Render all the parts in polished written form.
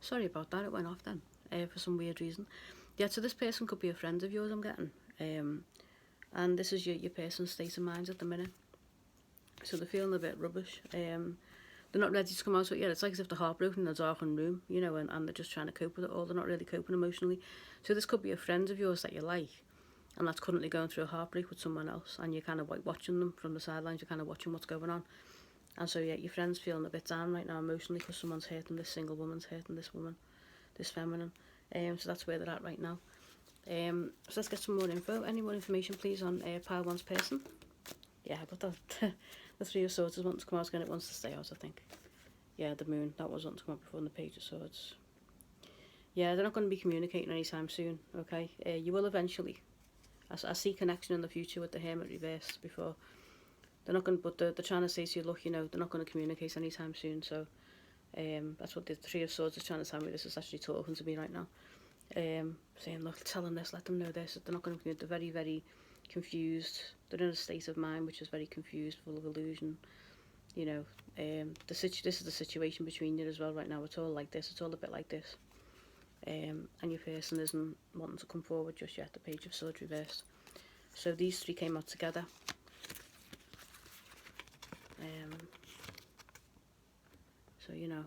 Sorry about that, it went off then, for some weird reason. Yeah, so this person could be a friend of yours, I'm getting. And this is your person's state of mind at the minute. So they're feeling a bit rubbish. They're not ready to come out of it yet. It's like as if they're heartbroken in a darkened room, you know, and they're just trying to cope with it all. They're not really coping emotionally. So this could be a friend of yours that you like, and that's currently going through a heartbreak with someone else, and you're kind of like watching them from the sidelines. You're kind of watching what's going on. And so, yeah, your friend's feeling a bit down right now emotionally because someone's hurting this single woman's hurting this woman, this feminine. So that's where they're at right now. So let's get some more info. Any more information, please, on pile one's person? Yeah, but the Three of Swords is wanting to come out again. It wants to stay out, I think. Yeah, the Moon, that was wanting to come out before in the Page of Swords. Yeah, they're not going to be communicating anytime soon, okay? You will eventually. I see connection in the future with the Hermit reversed before. They're not going to, but they're trying to say to you, look, you know, they're not going to communicate anytime soon. So that's what the Three of Swords is trying to tell me. This is actually talking to me right now. Saying, look, tell them this, let them know this. They're not going to communicate. They're very, very confused. They're in a state of mind which is very confused, full of illusion. You know, this is the situation between you as well right now. It's all like this. It's all a bit like this. And your person isn't wanting to come forward just yet. The Page of Swords reversed. So these three came out together. So, you know,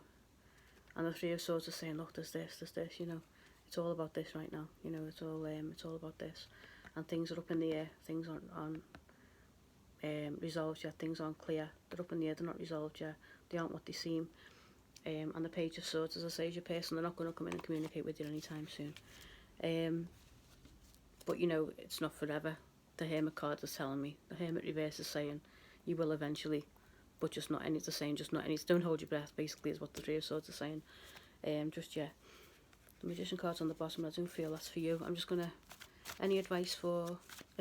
and the Three of Swords are saying, look, there's this, you know. It's all about this right now. You know, it's all about this. And things are up in the air. Things aren't resolved yet. Things aren't clear. They're up in the air. They're not resolved yet. They aren't what they seem. And the Page of Swords, as I say, is your person. They're not going to come in and communicate with you anytime soon. But, you know, it's not forever. The Hermit card is telling me. The Hermit reverse is saying you will eventually, but just not any. It's the same, just not any. Don't hold your breath, basically, is what the Three of Swords are saying. Just, yeah. The Magician card's on the bottom. I don't feel that's for you. I'm just going to... Any advice for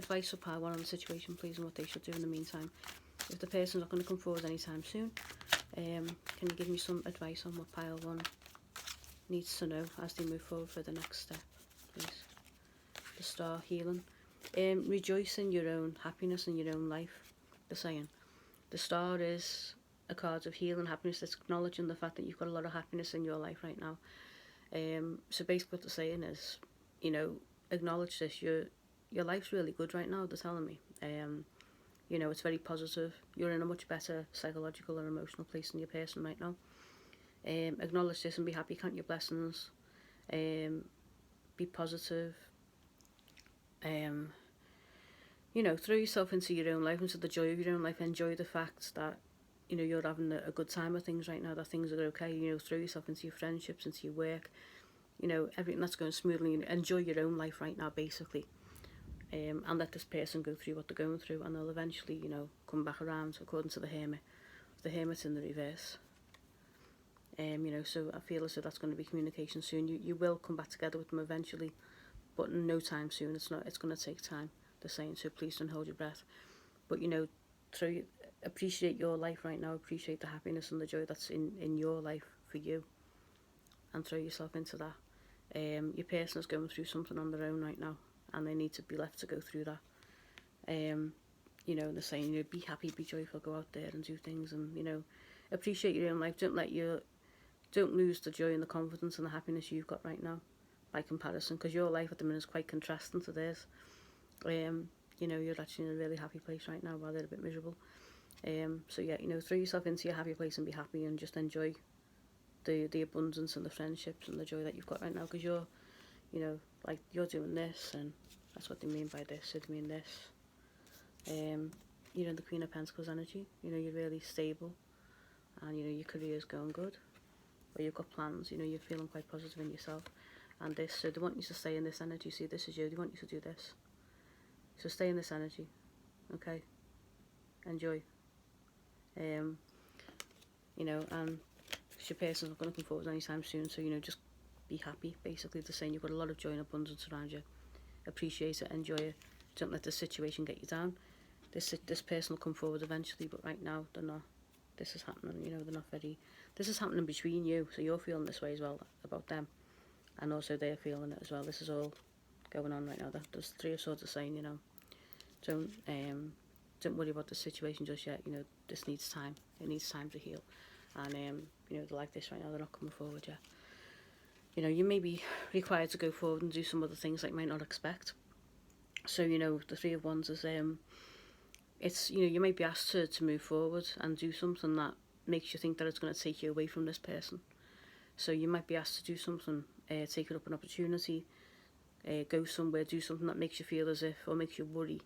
pile one on the situation, please, and what they should do in the meantime. If the person's not going to come forward anytime soon, can you give me some advice on what pile one needs to know as they move forward for the next step, please? The Star, healing. Rejoice in your own happiness and your own life, they're saying. The Star is a card of healing, happiness. It's acknowledging the fact that you've got a lot of happiness in your life right now. So basically what they're saying is, you know, acknowledge this. Your life's really good right now, they're telling me. You know, it's very positive. You're in a much better psychological and emotional place than your person right now. Acknowledge this and be happy, count your blessings. Be positive. You know, throw yourself into your own life, into the joy of your own life. Enjoy the fact that, you know, you're having a good time with things right now, that things are okay. You know, throw yourself into your friendships, into your work. You know, everything that's going smoothly. Enjoy your own life right now, basically. And let this person go through what they're going through, and they'll eventually, you know, come back around, according to the Hermit. The Hermit's in the reverse. You know, so I feel as though that's going to be communication soon. You will come back together with them eventually, but no time soon. It's going to take time, they're saying, so please don't hold your breath. But, you know, appreciate your life right now, appreciate the happiness and the joy that's in your life for you, and throw yourself into that. Your person is going through something on their own right now, and they need to be left to go through that. You know, they're saying, you know, be happy, be joyful, go out there and do things, and, you know, appreciate your own life. Don't lose the joy and the confidence and the happiness you've got right now by comparison, because your life at the minute is quite contrasting to theirs. You know, you're actually in a really happy place right now while they're a bit miserable. So yeah, you know, throw yourself into your happy place and be happy, and just enjoy the abundance and the friendships and the joy that you've got right now, because you're, you know, like, you're doing this, and that's what they mean by this. So they mean this. You know, the Queen of Pentacles energy, you know, you're really stable, and, you know, your career's going good, or you've got plans, you know, you're feeling quite positive in yourself. And this, so they want you to stay in this energy. See, this is you, they want you to do this. So stay in this energy, okay? Enjoy. You know, and your person's not going to come forward anytime soon, so, you know, just be happy, basically. They're saying you've got a lot of joy and abundance around you. Appreciate it, enjoy it. Don't let this situation get you down. This person will come forward eventually, but right now they're not. This is happening, you know, they're not very... This is happening between you, so you're feeling this way as well about them, and also they're feeling it as well. This is all going on right now. There's Three of Swords are saying, you know, don't worry about the situation just yet. You know, this needs time. It needs time to heal, and you know, they're like this right now. They're not coming forward yet. you know, you may be required to go forward and do some other things that you might not expect. So, you know, the Three of Wands is, it's, you know, you might be asked to move forward and do something that makes you think that it's going to take you away from this person. So you might be asked to do something, take it up an opportunity, go somewhere, do something that makes you feel as if, or makes you worry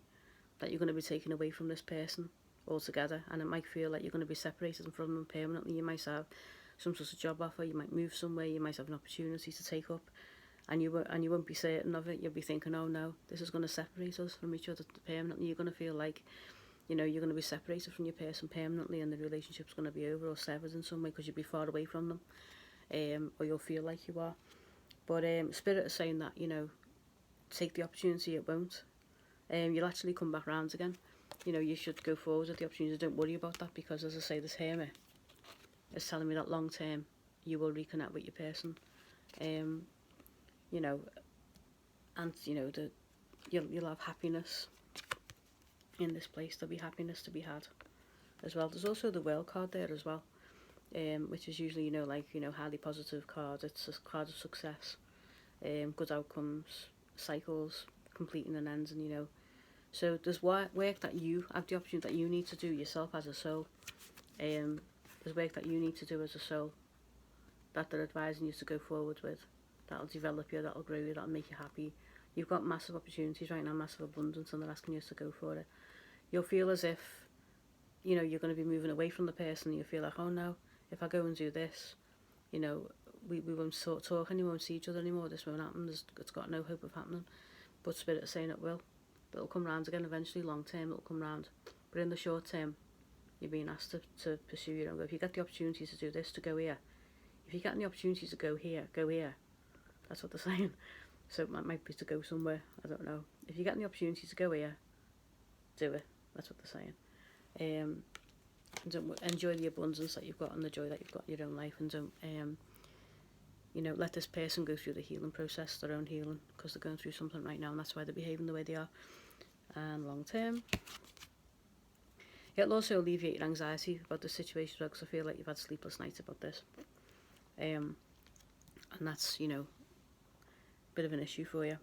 that you're going to be taken away from this person altogether, and it might feel like you're going to be separated from them permanently. You might have some sort of job offer, you might move somewhere, you might have an opportunity to take up, and you won't be certain of it. You'll be thinking, oh no, this is going to separate us from each other permanently. You're going to feel like, you know, you're going to be separated from your person permanently, and the relationship's going to be over or severed in some way because you'll be far away from them, or you'll feel like you are. But Spirit is saying that, you know, take the opportunity, it won't. You'll actually come back round again. You know, you should go forward with the opportunity. Don't worry about that, because as I say, this Hermit is telling me that long term you will reconnect with your person. You know, and you know, you'll have happiness in this place. There'll be happiness to be had as well. There's also the World card there as well, which is usually, you know, like, you know, highly positive card. It's a card of success, good outcomes, cycles, completing and ends, and you know, so there's work that you have the opportunity that you need to do yourself as a soul. There's work that you need to do as a soul that they're advising you to go forward with. That'll develop you, that'll grow you, that'll make you happy. You've got massive opportunities right now, massive abundance, and they're asking you to go for it. You'll feel as if, you know, you're going to be moving away from the person. You feel like, oh no, if I go and do this, you know, we won't talk anymore, we won't see each other anymore, this won't happen, it's got no hope of happening. But Spirit is saying it will. It'll come round again eventually. Long term it'll come round, but in the short term you're being asked to pursue your own goal. If you get the opportunity to do this, to go here. If you get the opportunity to go here, go here. That's what they're saying. So it might be to go somewhere, I don't know. If you get the opportunity to go here, do it. That's what they're saying. And don't enjoy the abundance that you've got and the joy that you've got in your own life, and don't you know, let this person go through the healing process, their own healing, because they're going through something right now, and that's why they're behaving the way they are. And long term, it'll also alleviate your anxiety about the situation, because I feel like you've had sleepless nights about this, and that's, you know, a bit of an issue for you.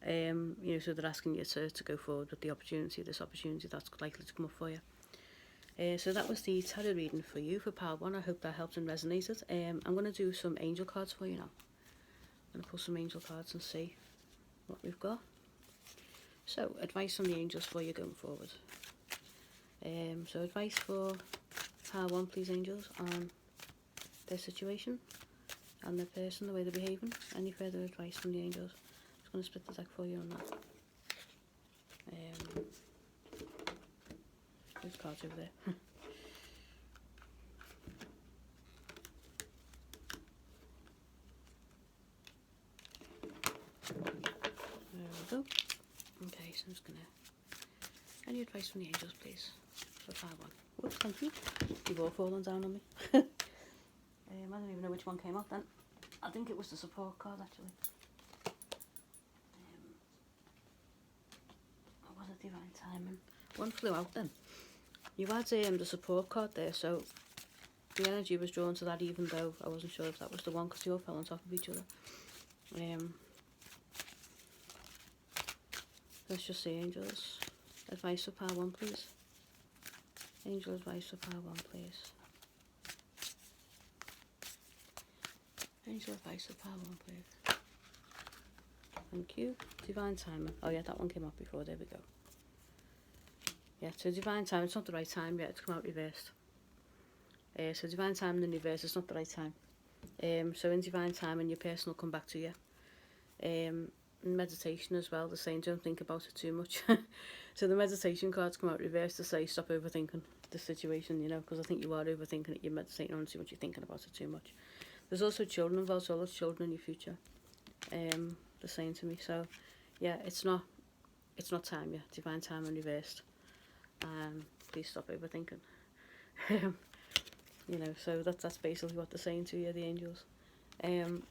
You know, so they're asking you to go forward with the opportunity, this opportunity that's likely to come up for you. So that was the tarot reading for you for Pile 1. I hope that helped and resonated. I'm going to do some angel cards for you now. I'm going to pull some angel cards and see what we've got. So, advice from the angels for you going forward. So advice for Pile 1, please, angels, on their situation and their person, the way they're behaving. Any further advice from the angels? I'm just going to split the deck for you on that. There's cards over there. There we go. Okay, so I'm just going to... Any advice from the angels, please, for Pile 1? Whoops, thank you. You've all fallen down on me. I don't even know which one came up then. I think it was the support card, actually. Or was it divine timing? One flew out then. You had the support card there, so the energy was drawn to that, even though I wasn't sure if that was the one, because they all fell on top of each other. Let's just see, angels. Advice for Pile 1, please. Angel advice for Pile 1, please. Angel advice for Pile 1, please. Thank you. Divine timing. Oh yeah, that one came up before. There we go. Yeah, so divine time, it's not the right time yet, it's come out reversed. So divine time in reverse, it's not the right time. So in divine time, and your person will come back to you. In meditation as well, they're saying don't think about it too much. So the meditation cards come out reversed to say stop overthinking the situation, you know, because I think you are overthinking it, you're meditating on too much, you're thinking about it too much. There's also children involved, so there's children in your future. They're saying to me, so yeah, it's not time yet, divine time in reversed. Please stop overthinking. You know, so that's basically what they're saying to you, the angels. So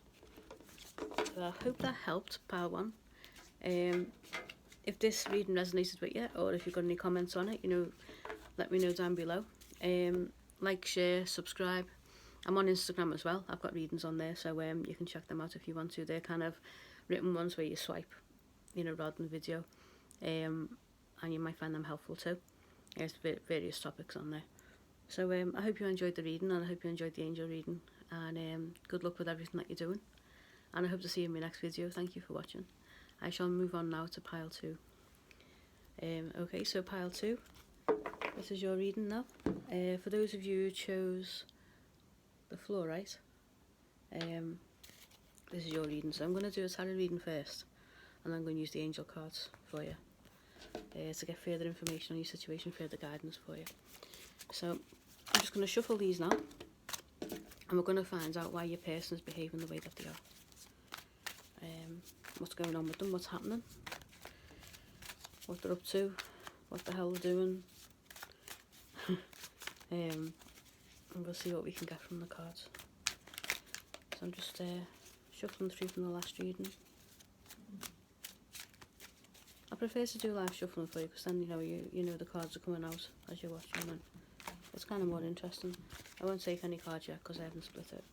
I hope that helped, Pile 1. If this reading resonated with you, or if you've got any comments on it, you know, let me know down below. Like, share, subscribe, I'm on Instagram as well. I've got readings on there, so you can check them out if you want to. They're kind of written ones where you swipe, you know, rather than video, and you might find them helpful too. There's various topics on there. So I hope you enjoyed the reading, and I hope you enjoyed the angel reading, and good luck with everything that you're doing, and I hope to see you in my next video. Thank you for watching. I shall move on now to pile 2. Okay, so pile 2, this is your reading now. For those of you who chose the Fluorite, this is your reading. So I'm going to do a tarot reading first, and I'm going to use the angel cards for you to get further information on your situation, further guidance for you. So I'm just going to shuffle these now, and we're going to find out why your person is behaving the way that they are. What's going on with them, what's happening, what they're up to, what the hell they're doing. And we'll see what we can get from the cards. So I'm just shuffling through from the last reading. I prefer to do live shuffling for you, because then you know the cards are coming out as you're watching, and it's kind of more interesting. I won't take any cards yet because I haven't split it.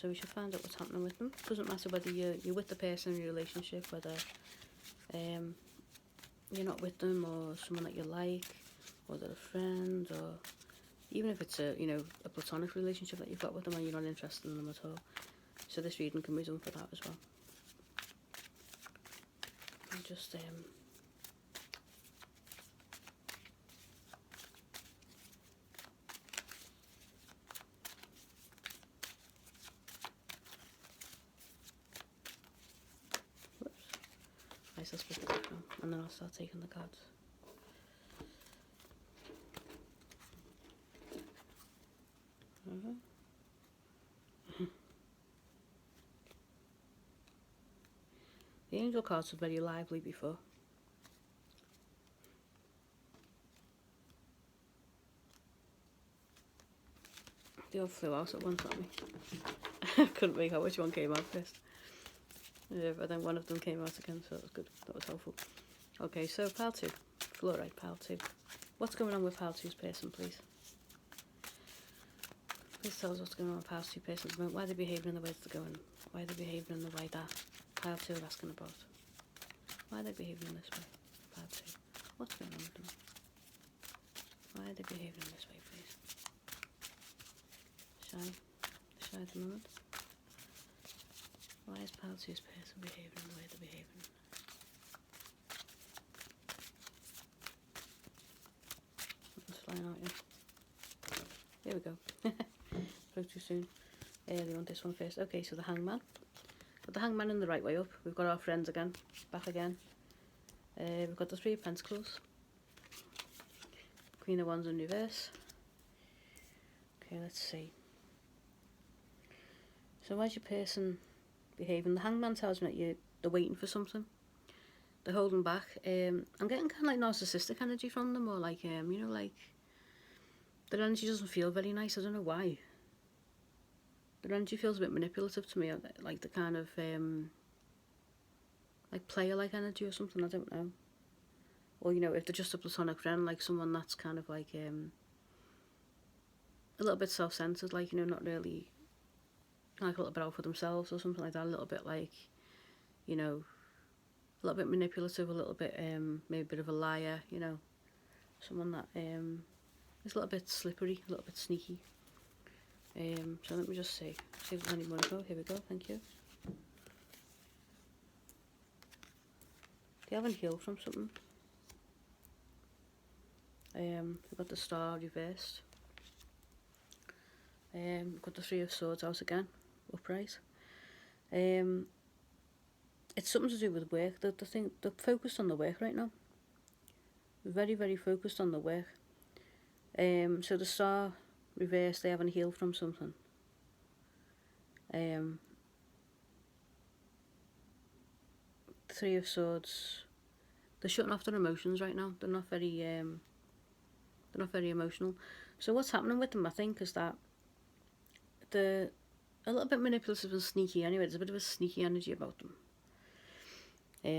So we should find out what's happening with them. Doesn't matter whether you're with the person in your relationship, whether you're not with them, or someone that you like, or they're a friend, or even if it's a platonic relationship that you've got with them and you're not interested in them at all. So this reading can be done for that as well. And just I'll split it up now, and then I'll start taking the cards. The angel cards were very lively before. They all flew out at once at me. I couldn't make out which one came out first. But then one of them came out again, so that was good. That was helpful. Okay, so pile 2. Fluorite, pile 2. What's going on with pile 2's person, please? Please tell us what's going on with pile 2 person. Why they're behaving in the way that they're going. Why they're behaving in the way that pile 2 are asking about. Why are they behaving in this way? Pile 2. What's going on with them? Why are they behaving in this way, please? Shy at the moment. Why is pile 2's person behaving the way they're behaving? It's flying out, yeah. Here we go. Spoke too soon. We want this one first. Okay, so the Hangman. Got the Hangman in the right way up. We've got our friends again. Back again. We've got the 3 of Pentacles. Queen of Wands in reverse. Okay, let's see. So why's your person behaving? The Hangman tells me that they're waiting for something. They're holding back. I'm getting kind of like narcissistic energy from them, or like like their energy doesn't feel very nice. I don't know why. Their energy feels a bit manipulative to me, like the kind of like player-like energy or something. I don't know. Or if they're just a platonic friend, like someone that's kind of like a little bit self-centered, like not really. Like a little bit out for themselves or something like that, a little bit like, a little bit manipulative, a little bit, maybe a bit of a liar, someone that is a little bit slippery, a little bit sneaky. So let me just see if there's any more info. Here we go, thank you. They haven't healed from something. We've got the Star reversed. We've got the 3 of Swords out again. Upright. It's something to do with work. They're focused on the work right now. Very, very focused on the work. So the Star reversed, they haven't healed from something. 3 of Swords, they're shutting off their emotions right now. They're not very emotional. So what's happening with them, I think, is that they're a little bit manipulative and sneaky anyway. There's a bit of a sneaky energy about them,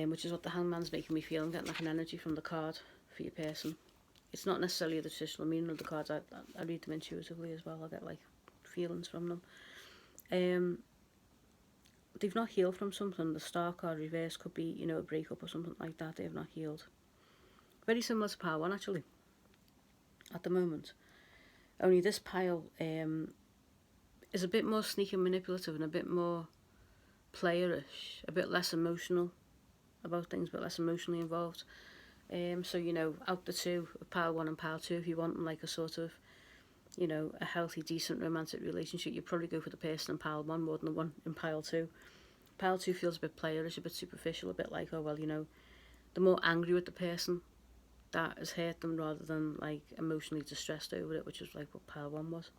which is what the Hangman's making me feel. I'm getting like an energy from the card for your person. it's not necessarily the traditional meaning of the cards. I read them intuitively as well. I get like feelings from them. They've not healed from something. The star card reverse could be, you know, a breakup or something like that. They have not healed. Very similar to pile 1 actually, at the moment. Only this pile is a bit more sneaky and manipulative and a bit more playerish, a bit less emotional about things, but less emotionally involved. So, you know, out the two, pile 1 and pile 2, if you want like a sort of, you know, a healthy, decent romantic relationship, you probably go for the person in pile 1 more than the one in pile 2. Pile 2 feels a bit playerish, a bit superficial, a bit like, oh, well, you know, they're more angry with the person that has hurt them rather than like emotionally distressed over it, which is like what pile 1 was.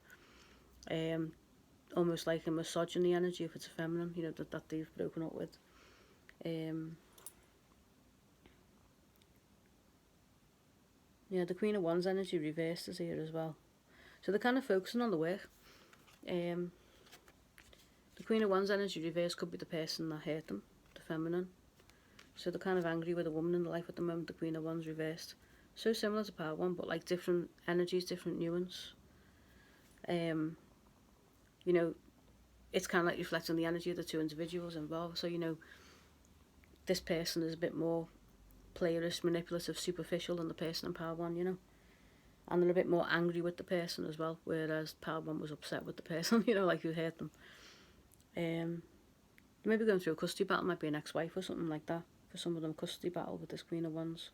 Almost like a misogyny energy if it's a feminine, you know, that they've broken up with. Yeah, the Queen of Wands energy reversed is here as well. So they're kind of focusing on the work. The Queen of Wands energy reversed could be the person that hurt them, the feminine. So they're kind of angry with a woman in their life at the moment, the Queen of Wands reversed. So similar to pile 1, but like different energies, different nuance. You know, it's kind of like reflecting the energy of the two individuals involved. So, you know, this person is a bit more playerish, manipulative, superficial than the person in pile 1, you know. And they're a bit more angry with the person as well, whereas pile 1 was upset with the person, you know, like who hurt them. Maybe going through a custody battle, might be an ex-wife or something like that. For some of them, custody battle with this Queen of Wands.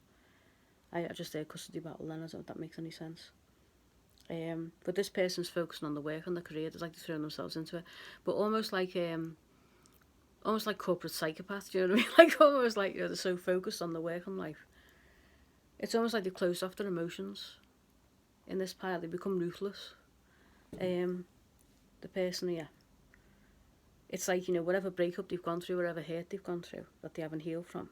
I just say custody battle then, I don't know if that makes any sense. But this person's focusing on the work and the career, it's like they're throwing themselves into it. But almost like corporate psychopaths, do you know what I mean? Like almost like, you know, they're so focused on the work and life. It's almost like they've closed off their emotions. In this pile, they become ruthless. The person here. It's like, you know, whatever breakup they've gone through, whatever hurt they've gone through, that they haven't healed from.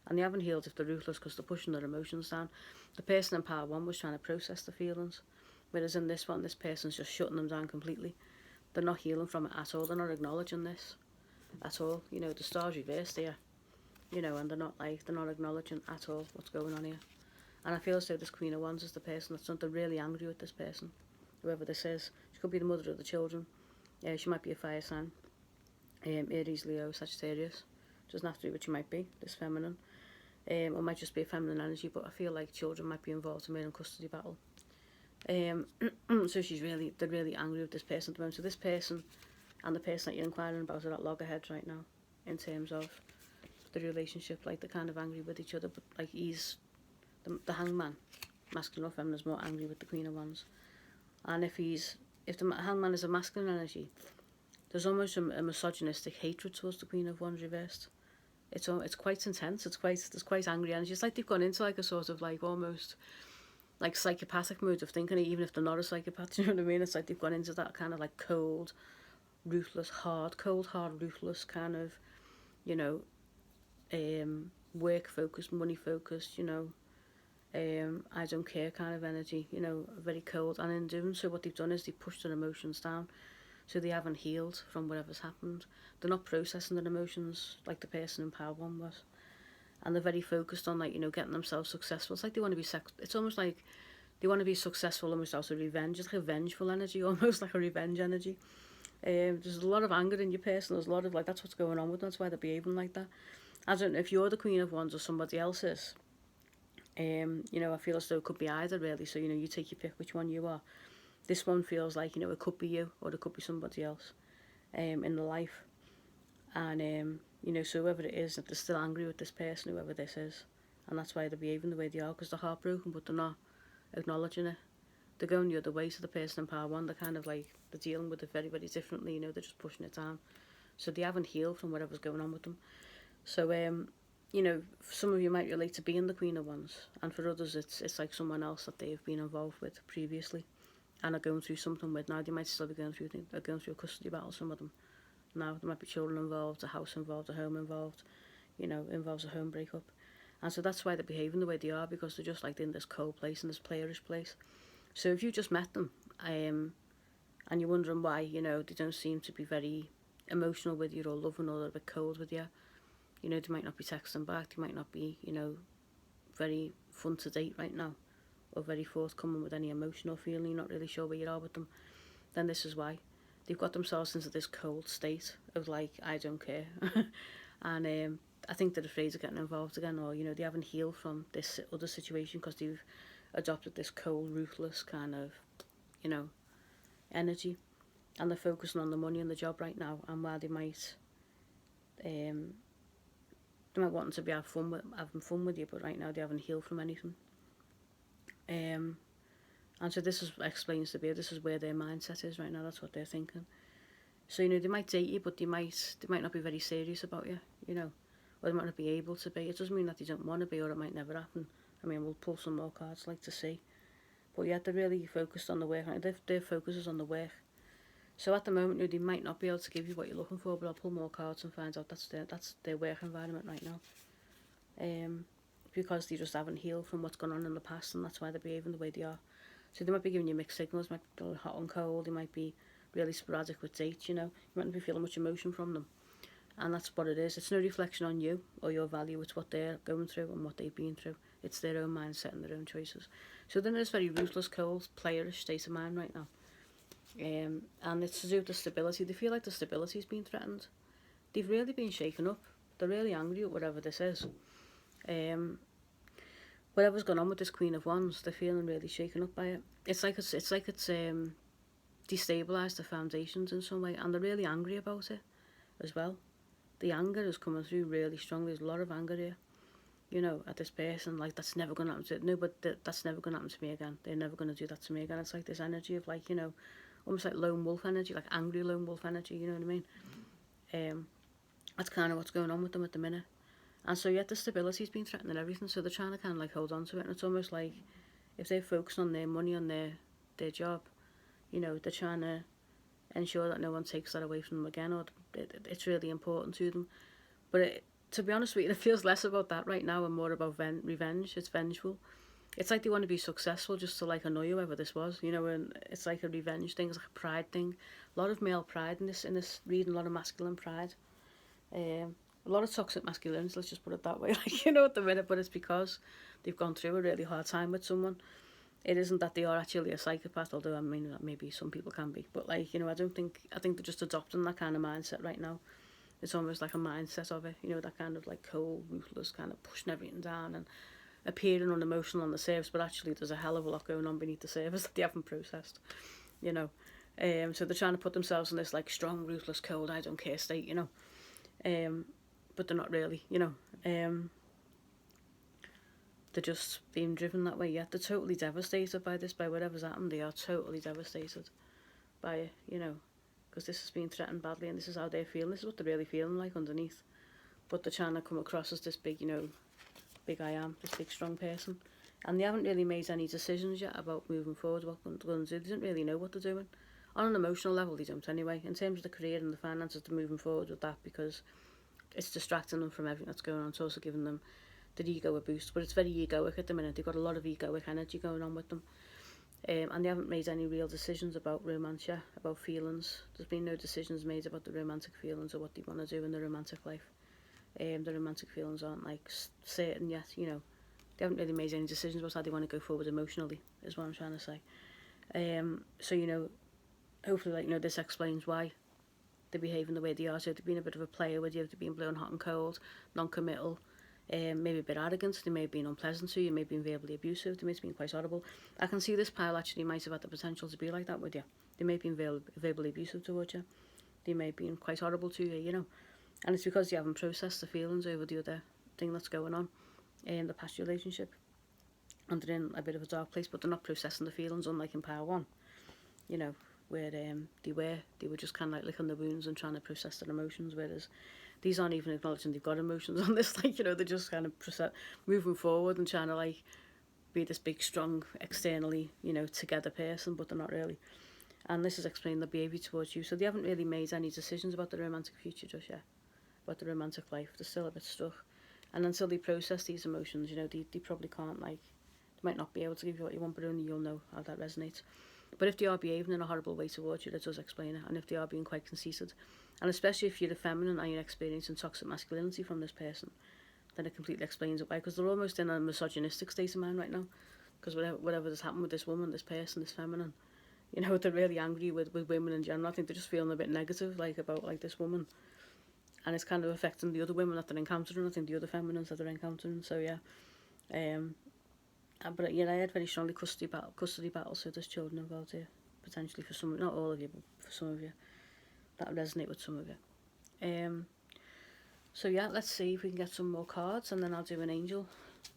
And they haven't healed if they're ruthless because they're pushing their emotions down. The person in pile 1 was trying to process the feelings. Whereas in this one, this person's just shutting them down completely. They're not healing from it at all. They're not acknowledging this at all. You know, the star's reversed here. You know, and they're not acknowledging at all what's going on here. And I feel as though this Queen of Wands is the person that's they're really angry with this person. Whoever this is. She could be the mother of the children. She might be a fire sign. Aries, Leo, Sagittarius. Doesn't have to be what she might be, this feminine. Or might just be a feminine energy, but I feel like children might be involved in a custody battle. So they're really angry with this person at the moment. So this person and the person that you're inquiring about are at loggerheads right now, in terms of the relationship. Like they're kind of angry with each other, but like he's the hangman, masculine or feminine, is more angry with the Queen of Wands. And if the hangman is a masculine energy, there's almost a misogynistic hatred towards the Queen of Wands reversed. It's quite intense. There's quite angry energy. It's like they've gone into like a sort of like almost like psychopathic mode of thinking, even if they're not a psychopath. You know what I mean? It's like they've gone into that kind of like cold, ruthless, hard, ruthless kind of, you know, work focused, money focused. You know, I don't care kind of energy. You know, very cold. And in doing so, what they've done is they've pushed their emotions down. So they haven't healed from whatever's happened. They're not processing their emotions like the person in pile 1 was. And they're very focused on, like, you know, getting themselves successful. It's like they want to be it's almost like they want to be successful almost out of revenge. It's like a vengeful energy, almost like a revenge energy. There's a lot of anger in your person. There's a lot of, like, that's what's going on with them. That's why they're behaving like that. I don't know if you're the Queen of Wands or somebody else is. You know, I feel as though it could be either, really. So, you know, you take your pick which one you are. This one feels like, you know, it could be you or it could be somebody else in the life. And, you know, so whoever it is, they're still angry with this person, whoever this is. And that's why they're behaving the way they are, because they're heartbroken, but they're not acknowledging it. They're going the other way to the person in pile 1. They're kind of like, they're dealing with it very, very differently, you know, they're just pushing it down. So they haven't healed from whatever's going on with them. So, you know, some of you might relate to being the Queen of Wands, and for others it's like someone else that they've been involved with previously and are going through something with now. They might still be going through a custody battle, some of them. Now there might be children involved, a house involved, a home involved, you know, involves a home breakup. And so that's why they're behaving the way they are, because they're just like in this cold place, in this playerish place. So if you just met them, and you're wondering why, you know, they don't seem to be very emotional with you or loving, or they're a bit cold with you. You know, they might not be texting back, they might not be, you know, very fun to date right now. or very forthcoming with any emotion or feeling, you're not really sure where you are with them, then this is why. They've got themselves into this cold state of like, I don't care. And I think they're afraid of getting involved again, or, they haven't healed from this other situation because they've adopted this cold, ruthless kind of, energy. And they're focusing on the money and the job right now, and while they might want to be having fun with you, but right now they haven't healed from anything. And so explains the beer. This is where their mindset is right now. That's what they're thinking. So they might date you, but they might not be very serious about you. Or they might not be able to be. It doesn't mean that they don't want to be, or it might never happen. I mean, we'll pull some more cards to see. But yeah, they're really focused on the work. Their focus is on the work. So at the moment, they might not be able to give you what you're looking for, but I'll pull more cards and find out that's their work environment right now. Because they just haven't healed from what's gone on in the past, and that's why they're behaving the way they are. So they might be giving you mixed signals, might be hot and cold, they might be really sporadic with dates, you might not be feeling much emotion from them. And that's what it is. It's no reflection on you or your value, it's what they're going through and what they've been through. It's their own mindset and their own choices. So then there's very ruthless, cold, playerish state of mind right now. And it's to do with the stability. They feel like the stability's been threatened. They've really been shaken up. They're really angry at whatever this is. Whatever's gone on with this Queen of Wands, they're feeling really shaken up by it. It's like it's destabilised the foundations in some way, and they're really angry about it as well. The anger is coming through really strongly. There's a lot of anger here, at this person. Like, that's never going to happen to no, but that's never going to happen to me again. They're never going to do that to me again. It's like this energy of like, almost like lone wolf energy, like angry lone wolf energy. You know what I mean? That's kind of what's going on with them at the minute. And so yet the stability's been threatened and everything, so they're trying to kind of like hold on to it. And it's almost like if they're focused on their money, on their job, they're trying to ensure that no one takes that away from them again, or it's really important to them. But to be honest with you, it feels less about that right now and more about revenge. It's vengeful. It's like they want to be successful just to like annoy whoever this was, and it's like a revenge thing, it's like a pride thing. A lot of male pride in this reading, a lot of masculine pride. A lot of toxic masculinity, let's just put it that way, at the minute, but it's because they've gone through a really hard time with someone. It isn't that they are actually a psychopath, although I mean that maybe some people can be, but I think they're just adopting that kind of mindset right now. It's almost like a mindset of it, that kind of like cold, ruthless, kind of pushing everything down and appearing unemotional on the surface, but actually there's a hell of a lot going on beneath the surface that they haven't processed, so they're trying to put themselves in this like strong, ruthless, cold, I don't care state, but they're not really, they're just being driven that way. Yet they're totally devastated by this, by whatever's happened. They are totally devastated by it, because this has been threatened badly, and this is how they're feeling. This is what they're really feeling like underneath. But they're trying to come across as this big, big I am, this big strong person. And they haven't really made any decisions yet about moving forward, what they're going to do. They don't really know what they're doing. On an emotional level, they don't anyway. In terms of the career and the finances, they're moving forward with that because it's distracting them from everything that's going on. It's also giving them the ego a boost, but it's very egoic at the minute. They've got a lot of egoic energy going on with them, and they haven't made any real decisions about romance yet, about feelings. There's been no decisions made about the romantic feelings or what they want to do in the romantic life. The romantic feelings aren't like certain yet, They haven't really made any decisions about how they want to go forward emotionally, is what I'm trying to say. So hopefully this explains why they're behaving the way they are. So they've been a bit of a player with you, they've been blown hot and cold, non-committal, maybe a bit arrogant, they may have been unpleasant to you, may have been verbally abusive, they may have been quite horrible. I can see this pile actually might have had the potential to be like that with you. They may have been verbally abusive towards you, they may have been quite horrible to you, and it's because you haven't processed the feelings over the other thing that's going on in the past relationship, and they're in a bit of a dark place, but they're not processing the feelings, unlike in pile one, where they were just kind of like licking the wounds and trying to process their emotions, whereas these aren't even acknowledging they've got emotions on this, they're just kind of moving forward and trying to like be this big, strong, externally, together person, but they're not really. And this is explaining the behaviour towards you. So they haven't really made any decisions about the romantic future just yet, about the romantic life. They're still a bit stuck. And until they process these emotions, they probably can't, they might not be able to give you what you want, but only you'll know how that resonates. But if they are behaving in a horrible way towards you, that does explain it. And if they are being quite conceited, and especially if you're a feminine and you're experiencing toxic masculinity from this person, then it completely explains it why. Because they're almost in a misogynistic state of mind right now. because whatever has happened with this woman, this person, this feminine, you know, they're really angry with women in general. I think they're just feeling a bit negative, like, about, like, this woman. And it's kind of affecting the other women that they're encountering, I think the other feminines that they're encountering, so yeah. But, yeah, I had very strongly custody battles, so there's children involved here, potentially for some, not all of you, but for some of you. That'll resonate with some of you. So yeah, let's see if we can get some more cards, and then I'll do an angel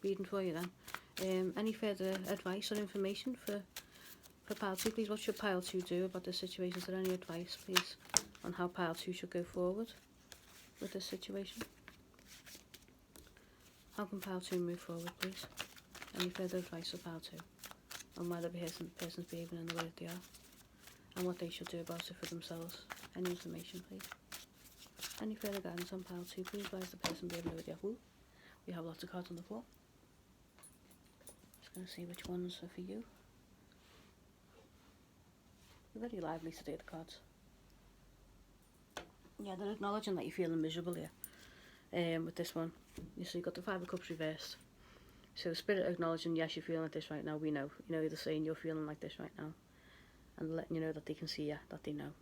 reading for you then. Any further advice or information for pile 2, please? What should pile 2 do about this situation? Is there any advice, please, on how pile 2 should go forward with this situation? How can pile 2 move forward, please? Any further advice for pile 2 on why the person's behaving in the way that they are, and what they should do about it for themselves? Any information, please? Any further guidance on pile 2, please? Why is the person behaving with the apple? We have lots of cards on the floor. Just going to see which ones are for you. They're very lively today, the cards. Yeah, they're acknowledging that you're feeling miserable here. With this one. So you've got the 5 of Cups reversed. So the Spirit acknowledging, yes, you're feeling like this right now, we know. You know, they're saying you're feeling like this right now. And letting you know that they can see you, that they know.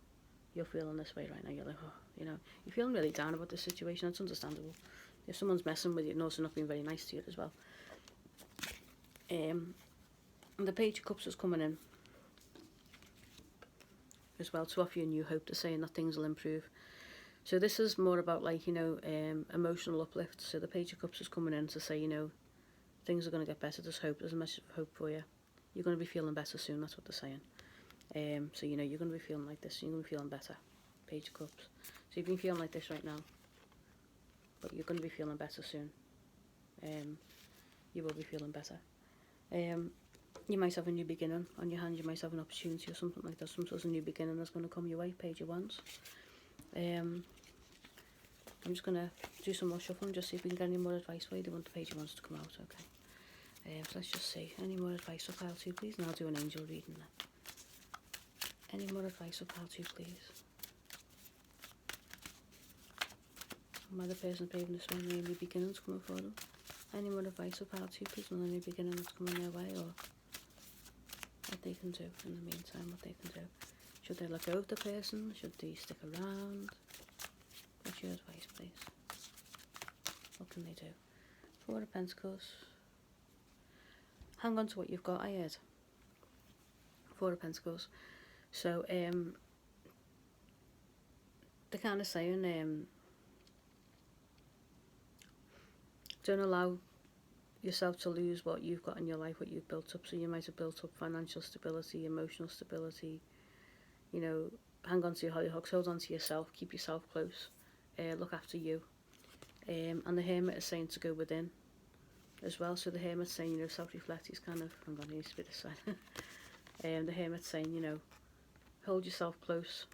You're feeling this way right now. You're like, oh, you know, you're feeling really down about this situation. It's understandable. If someone's messing with you, and also not being very nice to you as well. And the Page of Cups is coming in as well to offer you a new hope. They're saying that things will improve. So this is more about, like, you know, emotional uplift. So the Page of Cups is coming in to say, you know, things are going to get better. There's hope. There's a message of hope for you. You're going to be feeling better soon. That's what they're saying. So, you know, you're going to be feeling like this. You're going to be feeling better. Page of Cups. So you've been feeling like this right now, but you're going to be feeling better soon. You will be feeling better. You might have a new beginning on your hands. You might have an opportunity or something like that. Some sort of new beginning that's going to come your way. Page of Wands. I'm just going to do some more shuffling, just see if we can get any more advice for you. They want the Page of Wands to come out, okay. So let's just see. Any more advice for pile 2, please? And I'll do an angel reading then. Any more advice for pile 2, please? Why the person's behaving this way, any new beginnings coming for them? Any more advice for pile 2, please, on any beginning that's coming their way, or what they can do in the meantime, what they can do? Should they let go of the person? Should they stick around? What's your advice, please? What can they do? 4 of Pentacles. Hang on to what you've got, I heard. 4 of Pentacles. So, they're kind of saying, don't allow yourself to lose what you've got in your life, what you've built up. So you might have built up financial stability, emotional stability, you know, hang on to your hollyhocks, hold on to yourself, keep yourself close, look after you. And the Hermit is saying to go within as well. So the Hermit's saying, you know, self-reflect. He's kind of, hang on, he needs to be this side. The Hermit's saying, you know, hold yourself close,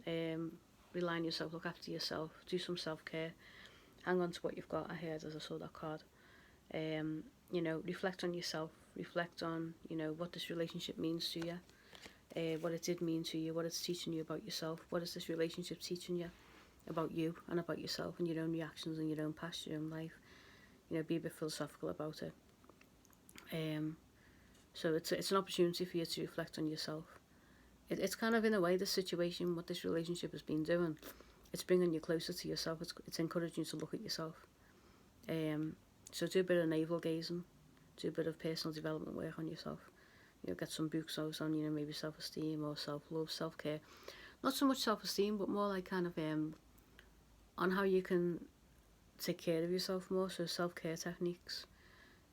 rely on yourself, look after yourself, do some self-care, hang on to what you've got. I heard as I saw that card. You know, reflect on yourself, reflect on, you know, what this relationship means to you, what it did mean to you, what it's teaching you about yourself, what is this relationship teaching you about you and about yourself and your own reactions and your own past, your own life. You know, be a bit philosophical about it. So it's an opportunity for you to reflect on yourself. It's kind of, in a way, this situation, what this relationship has been doing, it's bringing you closer to yourself. It's encouraging you to look at yourself. So do a bit of navel gazing, do a bit of personal development work on yourself. You know, get some books on, you know, maybe self-esteem or self-love, self-care. Not so much self-esteem, but more like kind of on how you can take care of yourself more. So self-care techniques.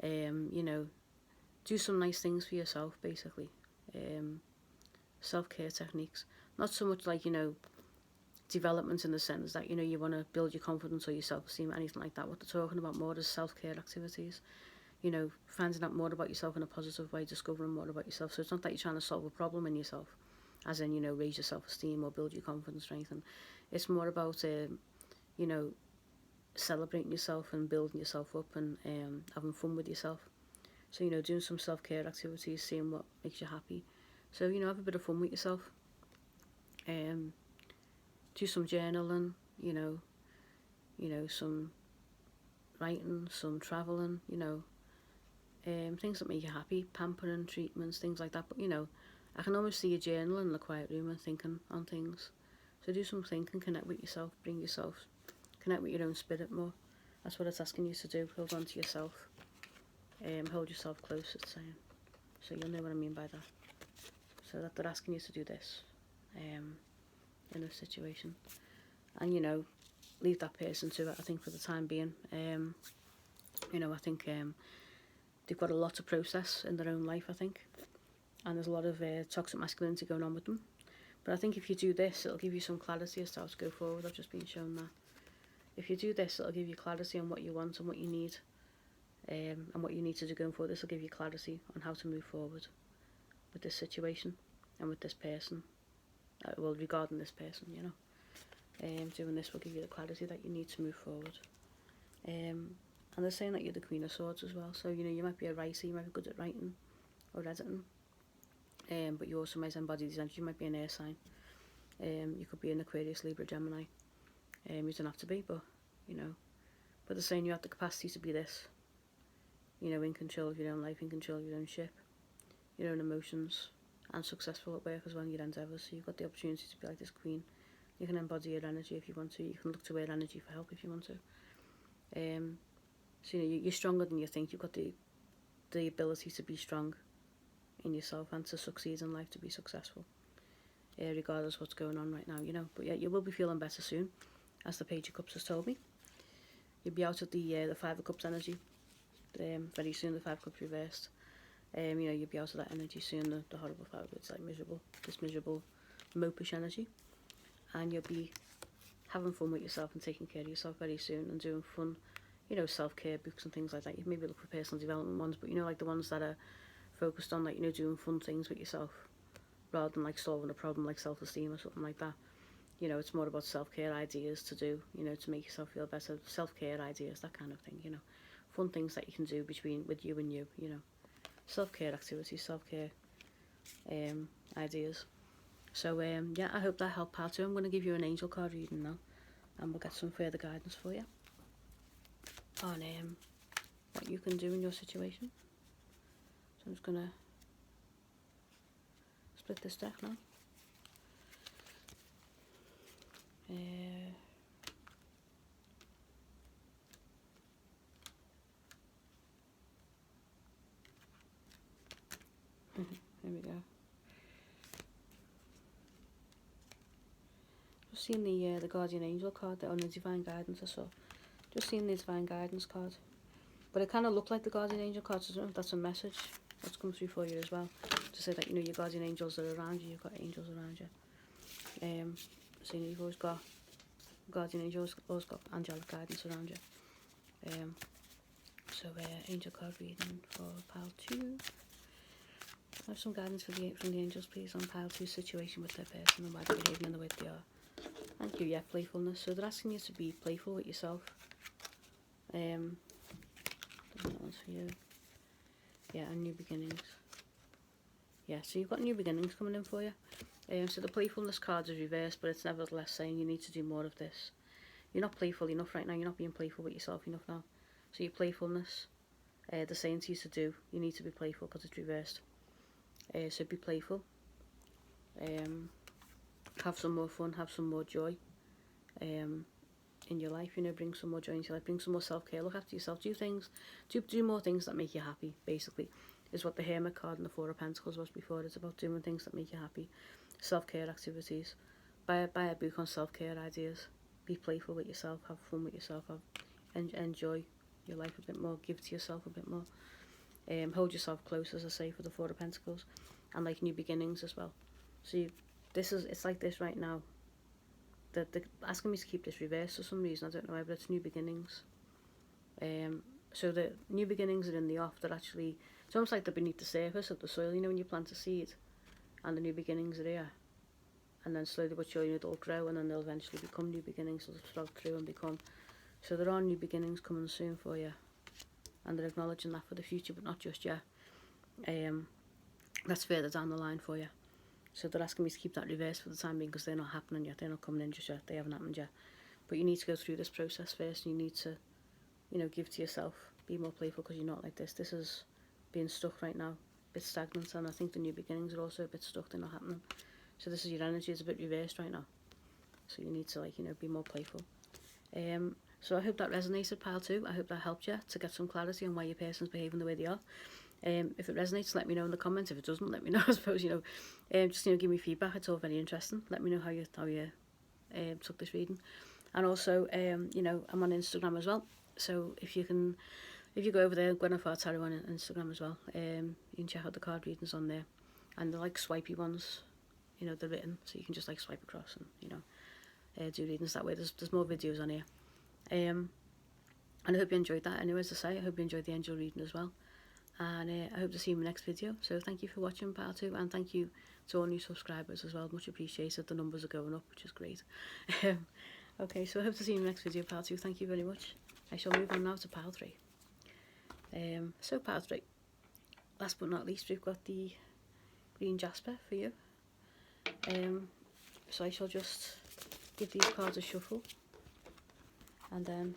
You know, do some nice things for yourself, basically. Self-care techniques. Not so much like, you know, development in the sense that, you know, you want to build your confidence or your self-esteem, anything like that. What they're talking about more is self-care activities. You know, finding out more about yourself in a positive way, discovering more about yourself. So it's not that you're trying to solve a problem in yourself, as in, you know, raise your self-esteem or build your confidence or anything. It's more about, you know, celebrating yourself and building yourself up and having fun with yourself. So, you know, doing some self-care activities, seeing what makes you happy. So, you know, have a bit of fun with yourself. Do some journaling, you know, some writing, some travelling, you know, things that make you happy, pampering, treatments, things like that. But you know, I can almost see you journaling in the quiet room and thinking on things. So do some thinking, connect with yourself, connect with your own spirit more. That's what it's asking you to do. Hold on to yourself. Hold yourself close, it's saying. So you'll know what I mean by that. So that they're asking you to do this in this situation. And, you know, leave that person to it, I think, for the time being. You know, I think they've got a lot to process in their own life, I think. And there's a lot of toxic masculinity going on with them. But I think if you do this, it'll give you some clarity as to how to go forward. I've just been shown that. If you do this, it'll give you clarity on what you want and what you need. And what you need to do going forward. This will give you clarity on how to move forward with this situation and with this person. Well, regarding this person, you know. Doing this will give you the clarity that you need to move forward. And they're saying that you're the Queen of Swords as well. So, you know, you might be a writer, you might be good at writing or editing. But you also might embody these energies. You might be an air sign. You could be an Aquarius, Libra, Gemini. You don't have to be, but, you know. But they're saying you have the capacity to be this. You know, in control of your own life, in control of your own ship, your own emotions, and successful at work as well in your endeavours. So you've got the opportunity to be like this queen. You can embody your energy if you want to. You can look to her energy for help if you want to. So, you know, you're stronger than you think. You've got the ability to be strong in yourself and to succeed in life, to be successful, regardless of what's going on right now, you know. But yeah, you will be feeling better soon, as the Page of Cups has told me. You'll be out of the Five of Cups energy very soon. The Five of Cups reversed. You know, you'll be out of that energy soon. The horrible Five of Cups, like this miserable, mopish energy, and you'll be having fun with yourself and taking care of yourself very soon and doing fun, you know, self-care books and things like that. You maybe look for personal development ones, but you know, like the ones that are focused on, like, you know, doing fun things with yourself rather than like solving a problem like self-esteem or something like that. You know, it's more about self-care ideas to do, you know, to make yourself feel better. Self-care ideas, that kind of thing, you know. Fun things that you can do with you and you, you know. Self-care activities, self-care ideas. So, yeah, I hope that helped out too. I'm going to give you an angel card reading now, and we'll get some further guidance for you on what you can do in your situation. So I'm just going to split this deck now. There we go. Just seeing the Guardian Angel card there on the Divine Guidance I saw. Just seeing the Divine Guidance card. But it kind of looked like the Guardian Angel card, so I don't know if that's a message that's come through for you as well. To say that, you know, your Guardian Angels are around you, you've got angels around you. So you know, you've always got Guardian Angels, always got angelic guidance around you. So angel card reading for pile 2. Have some guidance from the angels, please, on pile 2 situation with their person and why they're behaving in the way they are. Thank you. Yeah, playfulness. So they're asking you to be playful with yourself. That one's for you. Yeah, and new beginnings. Yeah, so you've got new beginnings coming in for you. So the playfulness card is reversed, but it's nevertheless saying you need to do more of this. You're not playful enough right now. You're not being playful with yourself enough now. So your playfulness, they're saying to you to do. You need to be playful because it's reversed. So be playful. Have some more fun. Have some more joy. In your life, you know, bring some more joy into your life. Bring some more self-care. Look after yourself. Do things. Do more things that make you happy. Basically, is what the Hermit card and the Four of Pentacles was before. It's about doing things that make you happy. Self-care activities. Buy a book on self-care ideas. Be playful with yourself. Have fun with yourself. Enjoy your life a bit more. Give to yourself a bit more. Hold yourself close, as I say, for the Four of Pentacles, and like new beginnings as well. So it's like this right now. They're asking me to keep this reversed for some reason. I don't know why, but it's new beginnings. So the new beginnings are in the off. They're actually, it's almost like they're beneath the surface of the soil. You know, when you plant a seed, and the new beginnings are here, and then slowly but surely they'll grow, and then they'll eventually become new beginnings. They'll sprout through and become. So there are new beginnings coming soon for you. And they're acknowledging that for the future, but not just yet. That's further down the line for you. So they're asking me to keep that reversed for the time being because they're not happening yet. They're not coming in just yet. They haven't happened yet. But you need to go through this process first. And you need to, you know, give to yourself. Be more playful because you're not like this. This is being stuck right now, a bit stagnant, and I think the new beginnings are also a bit stuck, they're not happening. So this is your energy is a bit reversed right now. So you need to, like, you know, be more playful. So I hope that resonated, pile 2. I hope that helped you to get some clarity on why your person's behaving the way they are. If it resonates, let me know in the comments. If it doesn't, let me know. I suppose, you know, just, you know, give me feedback. It's all very interesting. Let me know how you took this reading. And also, you know, I'm on Instagram as well. So if you go over there, Gwyneth Tarot on Instagram as well, you can check out the card readings on there. And they're like swipey ones, you know, they're written, so you can just like swipe across and, you know, do readings that way. There's more videos on here. And I hope you enjoyed that. Anyway, as I say, I hope you enjoyed the angel reading as well. And I hope to see you in the next video. So thank you for watching, part 2, and thank you to all new subscribers as well. Much appreciated. The numbers are going up, which is great. Okay, so I hope to see you in the next video, part 2. Thank you very much. I shall move on now to part 3. So part 3. Last but not least, we've got the green jasper for you. So I shall just give these cards a shuffle, and then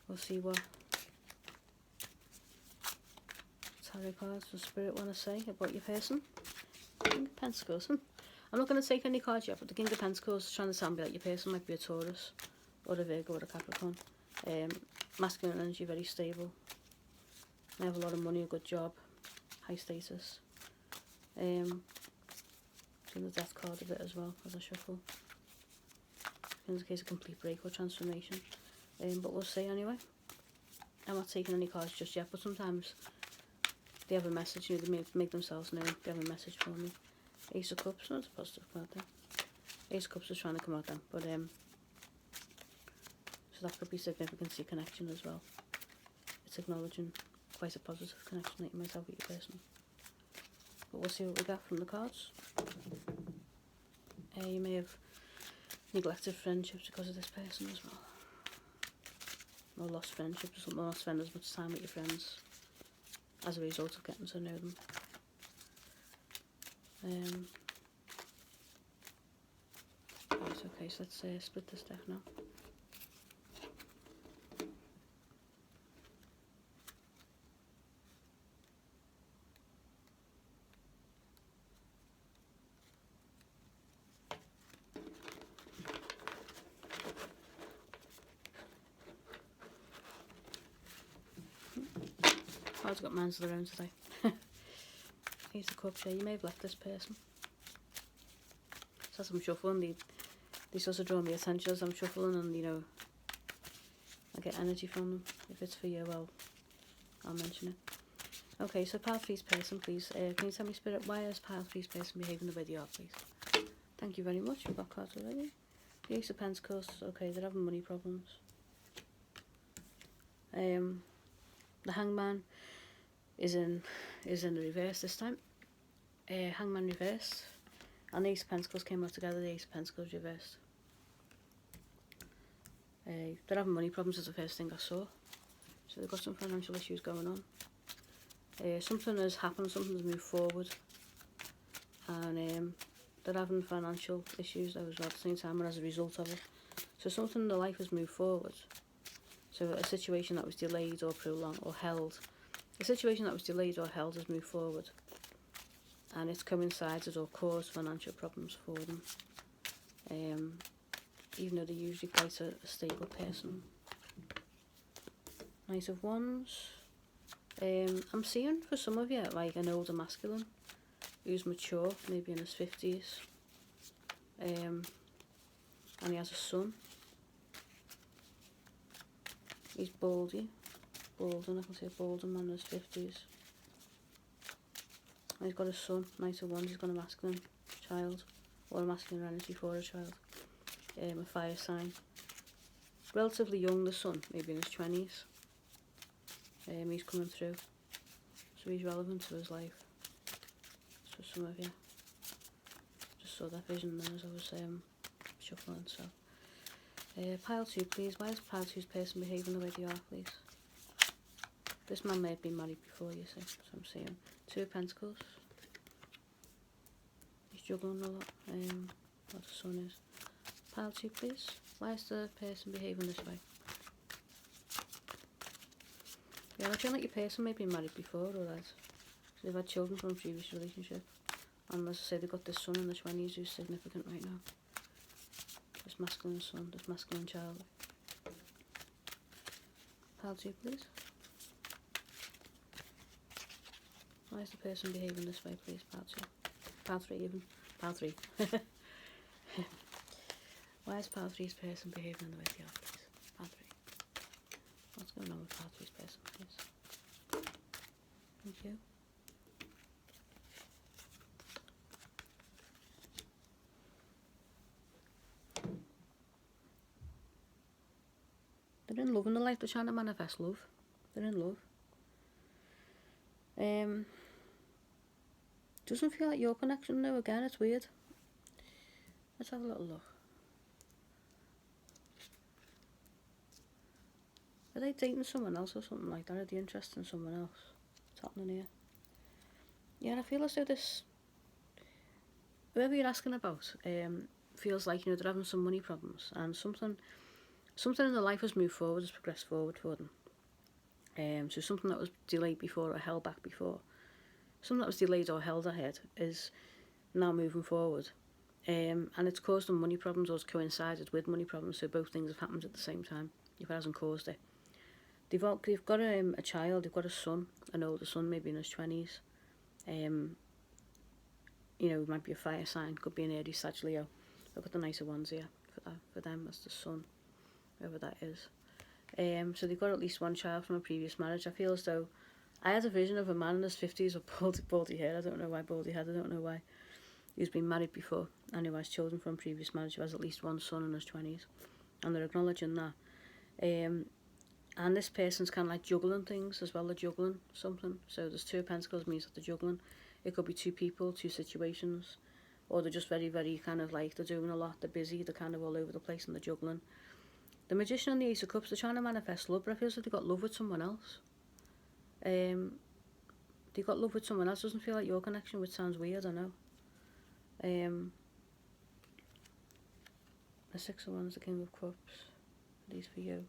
we'll see what tarot cards the spirit want to say about your person. King of Pentacles. I'm not going to take any cards yet, but the King of Pentacles is trying to tell me that your person might be a Taurus or a Virgo or a Capricorn. Masculine energy, very stable. They have a lot of money, a good job, high status. Doing the death card a bit as well as a shuffle. Indicates a complete break or transformation. But we'll see anyway. I'm not taking any cards just yet, but sometimes they have a message, you know, they make themselves known. They have a message for me. Ace of Cups, not a positive card there. Ace of Cups is trying to come out then, but so that could be significance, your connection as well. It's acknowledging quite a positive connection that you might have with your person. But we'll see what we get from the cards. You may have neglected friendships because of this person as well. Or lost friendships, or not spend as much time with your friends as a result of getting to know them. Right, okay, so let's split this deck now. I've got minds of their own today. Ace of Cups, yeah, you may have left this person. So as I'm shuffling, they sort of draw my attention as I'm shuffling, and, you know, I get energy from them. If it's for you, well, I'll mention it. Okay, so pile 3's person, please. Can you tell me, Spirit, why is pile 3's person behaving the way they are, please? Thank you very much. We've got cards already. The Ace of Pentacles, okay, they're having money problems. The Hangman is in the reverse this time. Hangman reversed, and the Ace of Pentacles came out together. The Ace of Pentacles reversed. They're having money problems is the first thing I saw. So they've got some financial issues going on. Something has happened, something has moved forward, and they're having financial issues though as well at the same time, and as a result of it. So something in their life has moved forward. So a situation that was delayed or prolonged or held. A situation that was delayed or held has moved forward, and it's coincided or caused financial problems for them, even though they're usually quite a stable person. Knight of Wands. I'm seeing for some of you like an older masculine who's mature, maybe in his 50s, and he has a son. He's baldy. Balding, I can see a balding man in his 50s. And he's got a son, Knight of Wands. He's got a masculine child, or a masculine energy for a child. A fire sign. Relatively young, the son, maybe in his 20s. He's coming through, so he's relevant to his life. So some of you just saw that vision then as I was shuffling. So pile 2, please. Why is pile 2's person behaving the way they are, please? This man may have been married before, you see, so I'm seeing 2 of Pentacles. He's juggling a lot, what the sun is. Pile 2, please. Why is the person behaving this way? Yeah, I feel like your person may be married before, alright. So they've had children from a previous relationship. And as I say, they've got this son in the 20s who's significant right now. This masculine son, this masculine child. Pile 2, please. Why is the person behaving this way, please? Pile 2. Pile 3 even. Pile 3. Why is Pile 3's person behaving in the way they are, please? Pile 3. What's going on with Pile 3's person, please? Thank you. They're in love in the life, they're trying to manifest love. They're in love. Doesn't feel like your connection though, again, it's weird. Let's have a little look. Are they dating someone else or something like that? Are they interested in someone else? What's happening here? Yeah, I feel as though this, whoever you're asking about, feels like, you know, they're having some money problems, and something in their life has moved forward, has progressed forward for them. So something that was delayed before or held back before, something that was delayed or held ahead is now moving forward. And it's caused them money problems, or it's coincided with money problems, so both things have happened at the same time, if it hasn't caused it. They've got a child, they've got a son, an older son, maybe in his 20s. You know, it might be a fire sign, could be an Aries, Sag, Leo. I've got the nicer ones here for them, that's the son, whoever that is. So they've got at least one child from a previous marriage. I feel as though I had a vision of a man in his 50s with baldy hair. I don't know why baldy head, I don't know why. He's been married before and who has children from previous marriage, who has at least one son in his 20s. And they're acknowledging that. And this person's kind of like juggling things as well, they're juggling something. So there's 2 of Pentacles, means that they're juggling. It could be 2 people, 2 situations, or they're just very, very kind of like, they're doing a lot, they're busy, they're kind of all over the place and they're juggling. The Magician and the Ace of Cups, they're trying to manifest love, but I feel like they've got love with someone else. They got love with someone else, doesn't feel like your connection, which sounds weird, I know. The 6 of Wands, the King of Cups, these for you.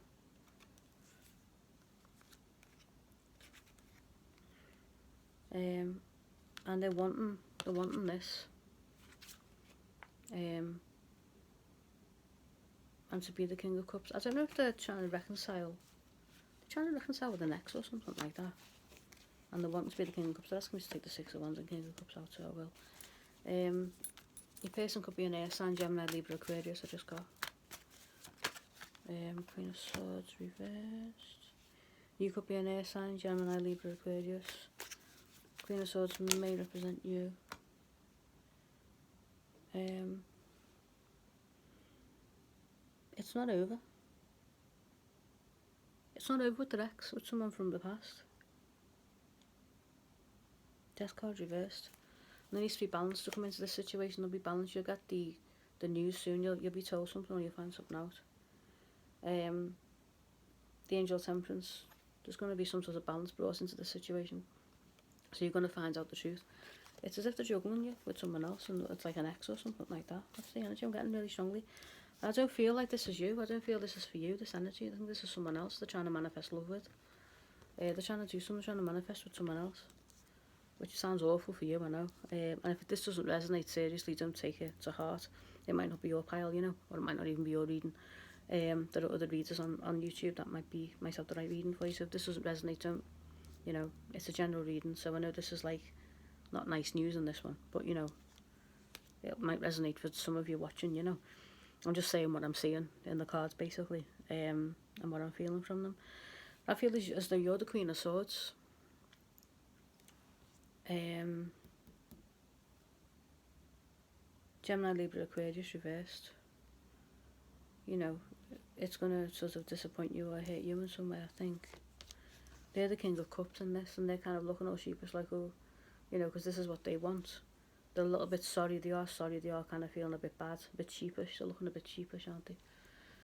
And they're wanting this. And to be the King of Cups. I don't know if they're trying to reconcile. They're trying to reconcile with an ex or something like that. And they're wanting to be the King of Cups. They're asking me to take the 6 of Wands and King of Cups out, so I will. Your person could be an air sign, Gemini, Libra, Aquarius, I just got. Queen of Swords reversed. You could be an air sign, Gemini, Libra, Aquarius. Queen of Swords may represent you. It's not over. It's not over with the ex, with someone from the past. Death card reversed. And there needs to be balance to come into this situation. There'll be balance. You'll get the news soon. You'll be told something, or you'll find something out. The Angel of Temperance. There's going to be some sort of balance brought into this situation. So you're going to find out the truth. It's as if they're juggling you with someone else, and it's like an ex or something like that. That's the energy I'm getting really strongly. I don't feel like this is you. I don't feel this is for you, this energy. I think this is someone else they're trying to manifest love with. They're trying to do something, trying to manifest with someone else. Which sounds awful for you, I know. And if this doesn't resonate, seriously, don't take it to heart. It might not be your pile, you know, or it might not even be your reading. There are other readers on YouTube that might have the right reading for you. So if this doesn't resonate, don't, you know, it's a general reading. So I know this is like not nice news in this one, but you know, it might resonate for some of you watching, you know. I'm just saying what I'm seeing in the cards, basically, and what I'm feeling from them. I feel as though you're the Queen of Swords. Gemini, Libra, Aquarius reversed. You know, it's going to sort of disappoint you or hurt you in some way, I think. They're the King of Cups in this, and they're kind of looking all sheepish like, oh, you know, because this is what they want. They're a little bit sorry, they are kind of feeling a bit bad, a bit sheepish. They're looking a bit sheepish, aren't they?